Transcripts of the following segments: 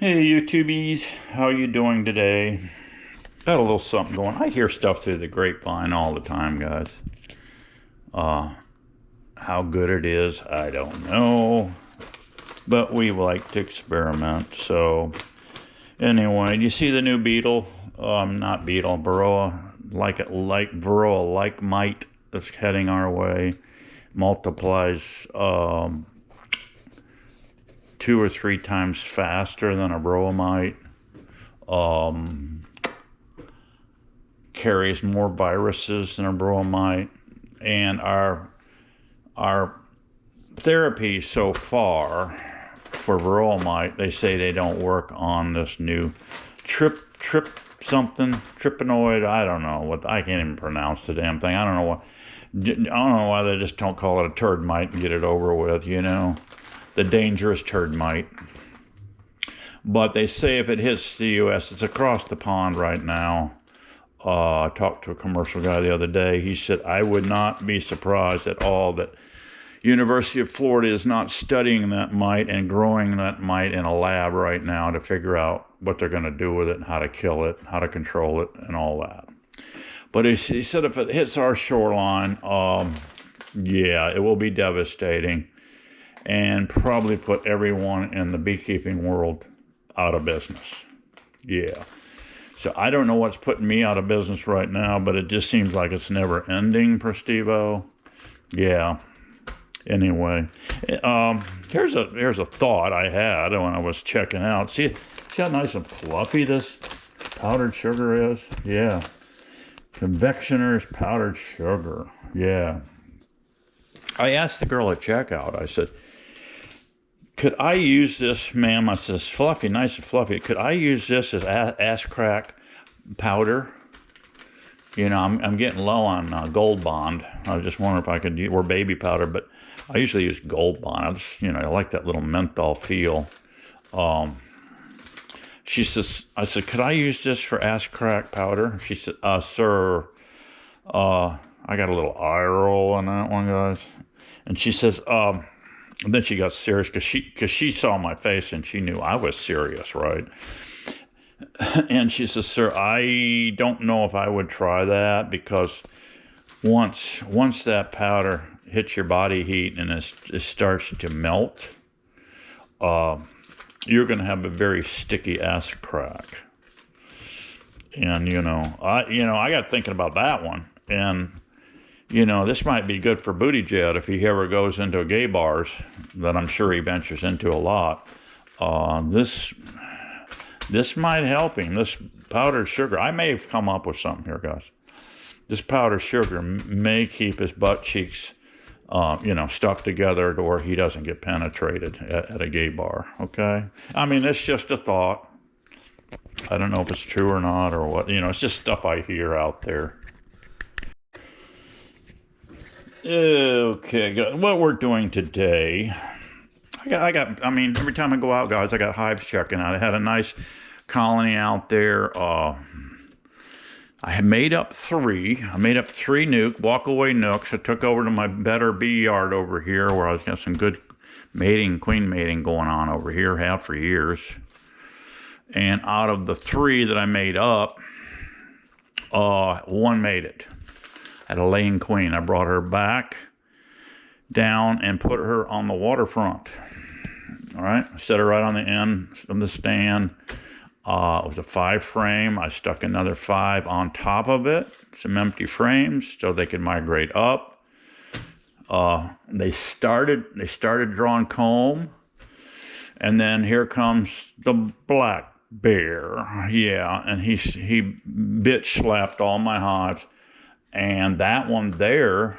Hey YouTubies, how you doing today? Got a little something going. I hear stuff through the grapevine all the time, guys. Uh, how good it is, I don't know. But we like to experiment. So, anyway, do you see the new beetle? Not beetle, Varroa, Varroa like mite that's heading our way. Multiplies 2 or 3 times faster than a Varroa mite. Carries more viruses than a Varroa mite, and our therapy so far for Varroa mite, they say they don't work on this new trypanoid. I don't know what, I can't even pronounce the damn thing. I don't know why they just don't call it a turd mite and get it over with, the dangerous turd mite. But they say if it hits the U.S., it's across the pond right now. I talked to a commercial guy the other day. He said, I would not be surprised at all that University of Florida is not studying that mite and growing that mite in a lab right now to figure out what they're going to do with it and how to kill it, how to control it, and all that. But he said if it hits our shoreline, yeah, it will be devastating and probably put everyone in the beekeeping world out of business. Yeah. So I don't know what's putting me out of business right now, but it just seems like it's never ending, Prestivo. Yeah. Anyway, here's a thought I had when I was checking out. See how nice and fluffy this powdered sugar is? Yeah. Confectioner's powdered sugar. Yeah. I asked the girl at checkout, I said, could I use this, ma'am? I said, fluffy, nice and fluffy. Could I use this as ass crack powder? I'm getting low on Gold Bond. I was just wondering if I could use, or baby powder, but I usually use Gold Bond. I like that little menthol feel. She says, I said, could I use this for ass crack powder? She said, sir, I got a little eye roll on that one, guys. And she says, and then she got serious because she saw my face and she knew I was serious, right? And she says, sir, I don't know if I would try that because once that powder hits your body heat and it starts to melt, you're going to have a very sticky ass crack. And I got thinking about that one, and this might be good for Booty Jet if he ever goes into gay bars that I'm sure he ventures into a lot. This might help him. This powdered sugar, I may have come up with something here, guys. This powdered sugar may keep his butt cheeks, stuck together to where he doesn't get penetrated at a gay bar, okay? I mean, it's just a thought. I don't know if it's true or not or what. It's just stuff I hear out there. Okay, what we're doing today, every time I go out, guys, I got hives checking out. I had a nice colony out there. I had made up three nuke, walk-away nooks. I took over to my better bee yard over here where I got some good queen mating going on over here, have for years. And out of the 3 that I made up, one made it. At a laying queen. I brought her back down and put her on the waterfront. All right, set her right on the end of the stand. It was a 5 frame. I stuck another 5 on top of it, some empty frames so they could migrate up. They started drawing comb, and then here comes the black bear. Yeah, and he bitch slapped all my hives. And that one there,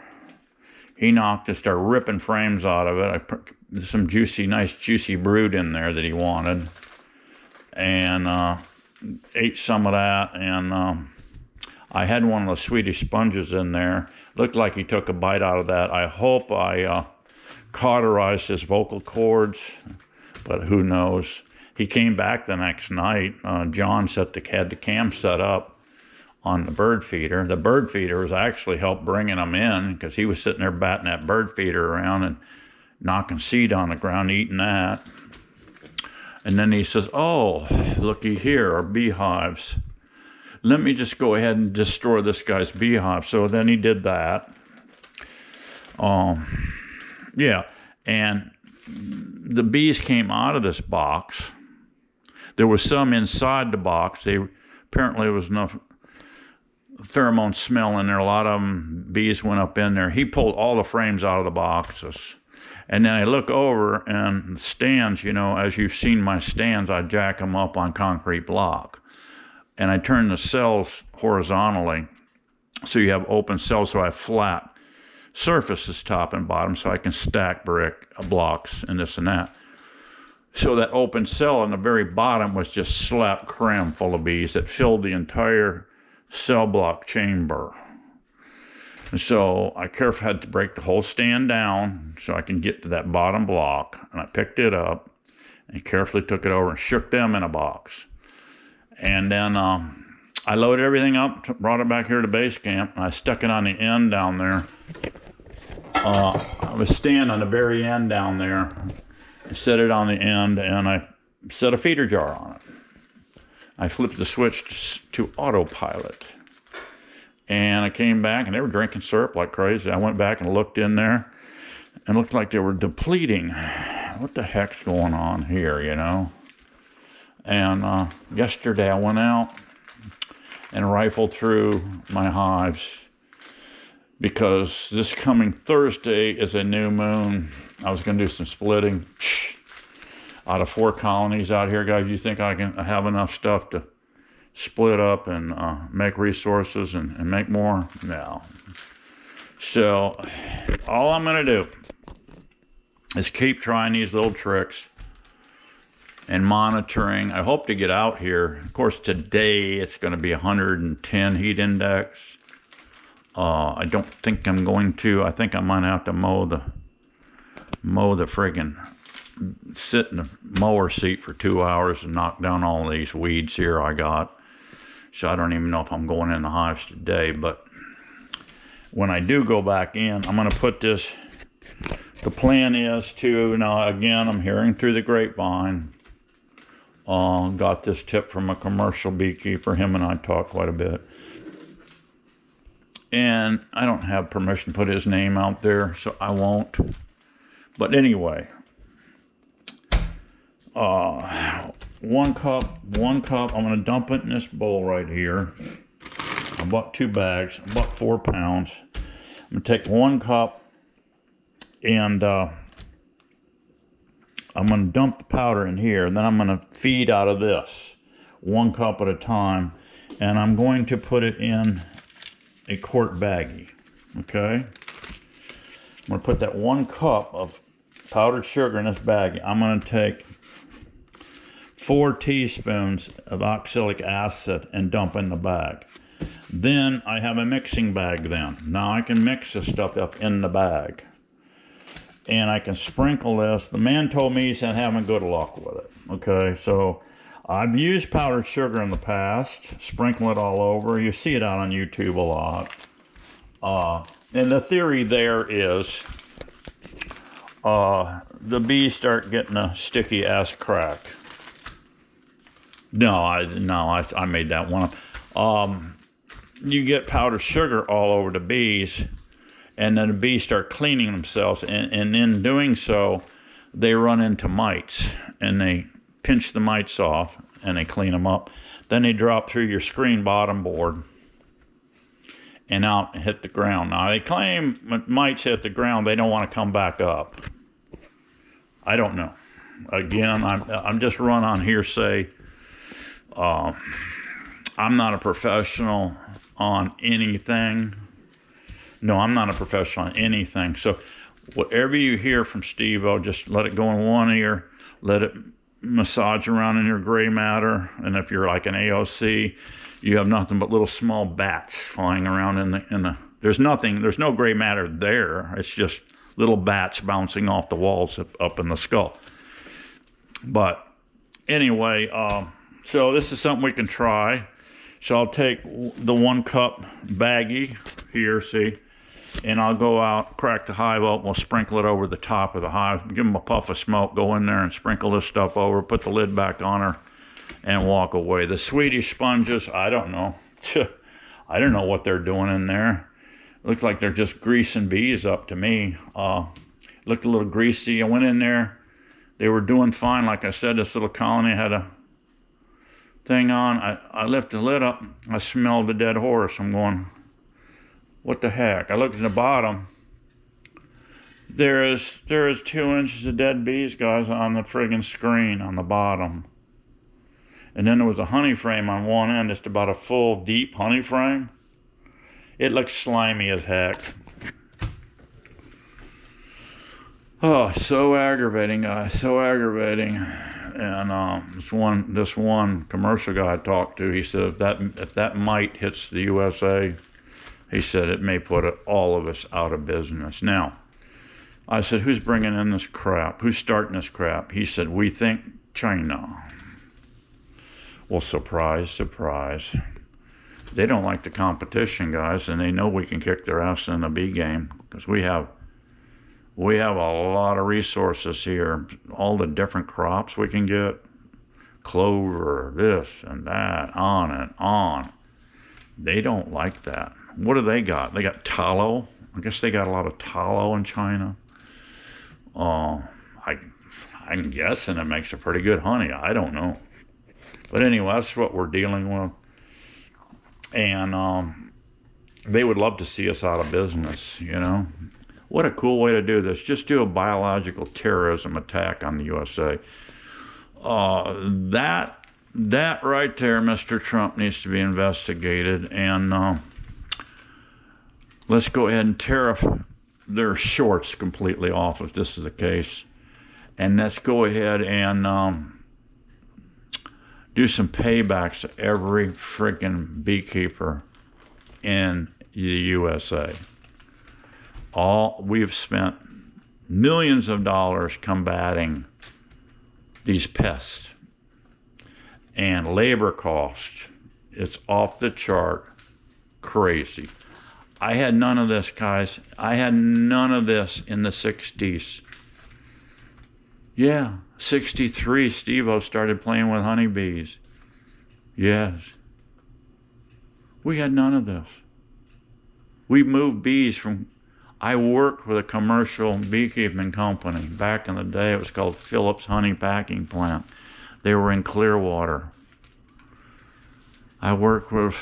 he started ripping frames out of it. I put some nice juicy brood in there that he wanted. And ate some of that. And I had one of the Swedish sponges in there. Looked like he took a bite out of that. I hope I cauterized his vocal cords, but who knows. He came back the next night. John had the cam set up on the bird feeder. The bird feeder was actually helped bringing him in because he was sitting there batting that bird feeder around and knocking seed on the ground, eating that. And then he says, oh, looky here, our beehives. Let me just go ahead and destroy this guy's beehive. So then he did that. Yeah, and the bees came out of this box. There was some inside the box. Apparently there was enough pheromone smell in there. A lot of them, bees went up in there. He pulled all the frames out of the boxes. And then I look over, and stands, you know, as you've seen my stands, I jack them up on concrete block. And I turn the cells horizontally, so you have open cells, so I have flat surfaces top and bottom, so I can stack brick blocks and this and that. So that open cell on the very bottom was just slap cram full of bees that filled the entire cell block chamber. And so I carefully had to break the whole stand down so I can get to that bottom block. And I picked it up and carefully took it over and shook them in a box. And then I loaded everything up, brought it back here to base camp, and I stuck it on the end down there. I was standing on the very end down there, set it on the end, and I set a feeder jar on it. I flipped the switch to autopilot. And I came back, and they were drinking syrup like crazy. I went back and looked in there, and it looked like they were depleting. What the heck's going on here, you know? And yesterday I went out and rifled through my hives, because this coming Thursday is a new moon. I was going to do some splitting. Out of 4 colonies out here, guys, you think I can have enough stuff to split up and make resources and make more? No. So all I'm going to do is keep trying these little tricks and monitoring. I hope to get out here. Of course, today it's going to be 110 heat index. I don't think I'm going to. I think I might have to mow the friggin' sit in the mower seat for 2 hours and knock down all these weeds here I got. So I don't even know if I'm going in the hives today, but when I do go back in, I'm going to put this, the plan is to, now again, I'm hearing through the grapevine, got this tip from a commercial beekeeper. Him and I talked quite a bit. And I don't have permission to put his name out there, so I won't. But anyway, 1 cup, I'm going to dump it in this bowl right here. I bought 2 bags, I bought 4 pounds. I'm going to take 1 cup and I'm going to dump the powder in here, and then I'm going to feed out of this 1 cup at a time, and I'm going to put it in a quart baggie. Okay, I'm going to put that 1 cup of powdered sugar in this baggie. I'm going to take 4 teaspoons of oxalic acid and dump in the bag. Then I have a mixing bag then. Now I can mix this stuff up in the bag. And I can sprinkle this. The man told me he's having good luck with it. Okay, so I've used powdered sugar in the past. Sprinkle it all over. You see it out on YouTube a lot. And the theory there is the bees start getting a sticky ass crack. No, I made that one up. You get powdered sugar all over the bees, and then the bees start cleaning themselves, and in doing so, they run into mites, and they pinch the mites off, and they clean them up. Then they drop through your screen bottom board and out and hit the ground. Now, they claim when mites hit the ground, they don't want to come back up. I don't know. Again, I'm just run on hearsay. I'm not a professional on anything. No, I'm not a professional on anything. So whatever you hear from Steve-O, just let it go in one ear, let it massage around in your gray matter. And if you're like an AOC, you have nothing but little small bats flying around in the there's no gray matter there. It's just little bats bouncing off the walls up in the skull. But anyway, so this is something we can try. So I'll take the 1 cup baggie here, see, and I'll go out, crack the hive open, we'll sprinkle it over the top of the hive, give them a puff of smoke, go in there and sprinkle this stuff over, put the lid back on her, and walk away. The Swedish sponges, I don't know. I don't know what they're doing in there. Looks like they're just greasing bees up to me. Looked a little greasy. I went in there. They were doing fine. Like I said, this little colony had a thing on. I lifted the lid up. I smelled the dead horse. I'm going, what the heck? I looked at the bottom. There is 2 inches of dead bees, guys, on the friggin' screen on the bottom. And then there was a honey frame on one end, just about a full, deep honey frame. It looks slimy as heck. Oh, so aggravating, guys, so aggravating. And this one commercial guy I talked to, he said if that mite hits the USA, he said it may put all of us out of business. Now, I said, who's bringing in this crap? Who's starting this crap? He said, we think China. Well, surprise, surprise. They don't like the competition, guys, and they know we can kick their ass in the bee game because we have a lot of resources here. All the different crops we can get, clover, this and that, on and on. They don't like that. What do they got? They got tallow. I guess they got a lot of tallow in China. I'm guessing it makes a pretty good honey. I don't know. But anyway, that's what we're dealing with. And they would love to see us out of business, you know. What a cool way to do this. Just do a biological terrorism attack on the USA. That right there, Mr. Trump, needs to be investigated. And let's go ahead and tariff their shorts completely off if this is the case. And let's go ahead and do some paybacks to every freaking beekeeper in the USA. We've spent millions of dollars combating these pests. And labor cost, it's off the chart crazy. I had none of this, guys. I had none of this in the 60s. Yeah, 63, Steve-O started playing with honeybees. Yes. We had none of this. We moved bees from... I worked with a commercial beekeeping company. Back in the day, it was called Phillips Honey Packing Plant. They were in Clearwater. I worked with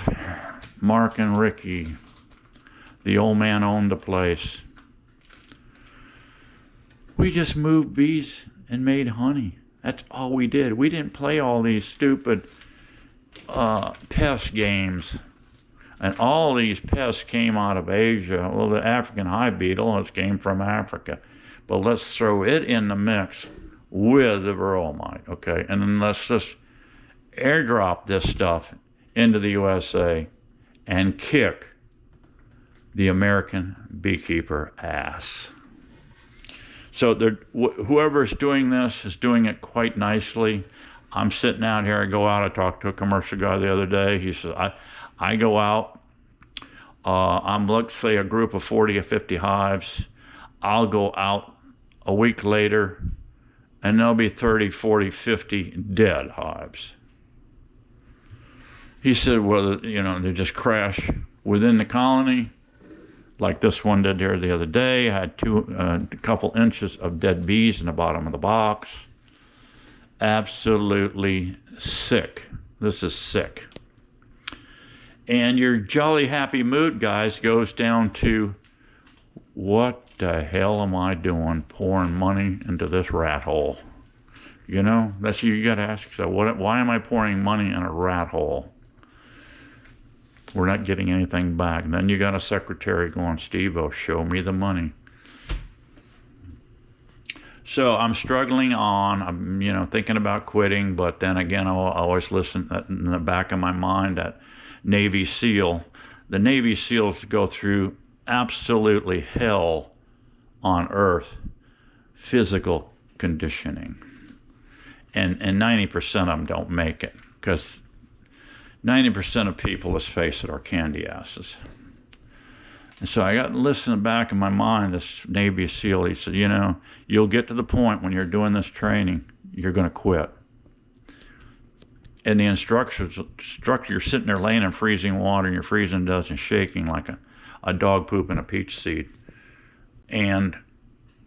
Mark and Ricky. The old man owned the place. We just moved bees and made honey. That's all we did. We didn't play all these stupid pest games. And all these pests came out of Asia. Well, the African hive beetle came from Africa. But let's throw it in the mix with the varroa mite, okay? And then let's just airdrop this stuff into the USA and kick the American beekeeper ass. So whoever's doing this is doing it quite nicely. I'm sitting out here. I go out. I talked to a commercial guy the other day. He says, I go out. I'm, let's say, a group of 40 or 50 hives. I'll go out a week later, and there'll be 30, 40, 50 dead hives. He said, well, they just crash within the colony, like this one did here the other day. I had a couple inches of dead bees in the bottom of the box. Absolutely sick. This is sick. And your jolly happy mood, guys, goes down to, what the hell am I doing pouring money into this rat hole? You know, that's you got to ask yourself, why am I pouring money in a rat hole? We're not getting anything back. And then you got a secretary going, Steve-O, show me the money. So I'm struggling on. I'm, thinking about quitting, but then again, I'll always listen in the back of my mind that Navy SEAL. The Navy SEALs go through absolutely hell on earth, physical conditioning. And 90% of them don't make it, because 90% of people, let's face it, are candy asses. And so I got to listen in the back of my mind, this Navy SEAL, he said, you know, you'll get to the point when you're doing this training, you're going to quit. And the instructor, you're sitting there laying in freezing water, and you're freezing to death and shaking like a dog pooping a peach seed. And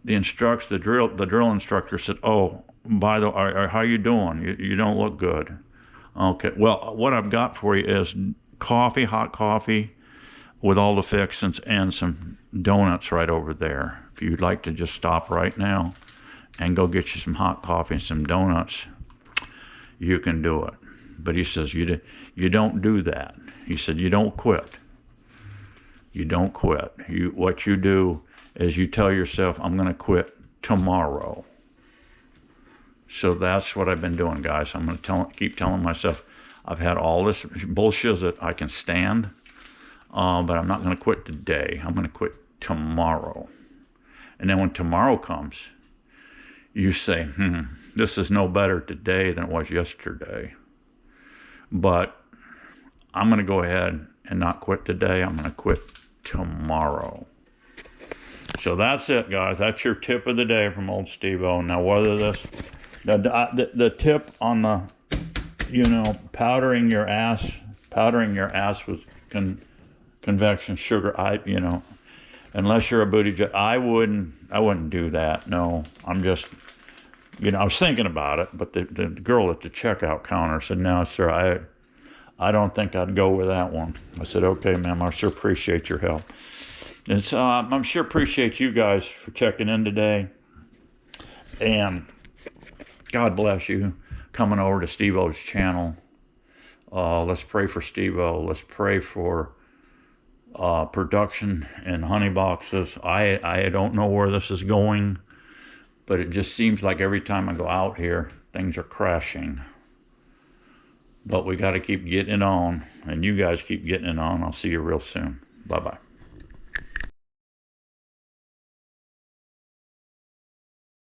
the drill instructor said, oh, by the way, how you doing? You don't look good. Okay, well, what I've got for you is coffee, hot coffee, with all the fixings and some donuts right over there. If you'd like to just stop right now and go get you some hot coffee and some donuts, you can do it. But he says, you don't do that. He said, you don't quit. You don't quit. What you do is you tell yourself, I'm going to quit tomorrow. So that's what I've been doing, guys. I'm going to keep telling myself, I've had all this bullshit that I can stand, but I'm not going to quit today. I'm going to quit tomorrow. And then when tomorrow comes, you say, this is no better today than it was yesterday. But I'm going to go ahead and not quit today. I'm going to quit tomorrow. So that's it, guys. That's your tip of the day from old Steve-O. Now, whether the tip on the, you know, powdering your ass with convection sugar, you know, unless you're a booty jet, I wouldn't do that. No, I'm just, you know, I was thinking about it, but the girl at the checkout counter said, no, sir, I don't think I'd go with that one. I said, okay, ma'am, I sure appreciate your help. And so I'm sure appreciate you guys for checking in today. And God bless you coming over to Steve-O's channel. Let's pray for Steve-O. Let's pray for production in honey boxes. I don't know where this is going, but it just seems like every time I go out here, things are crashing. But we got to keep getting it on, and you guys keep getting it on. I'll see you real soon. Bye-bye.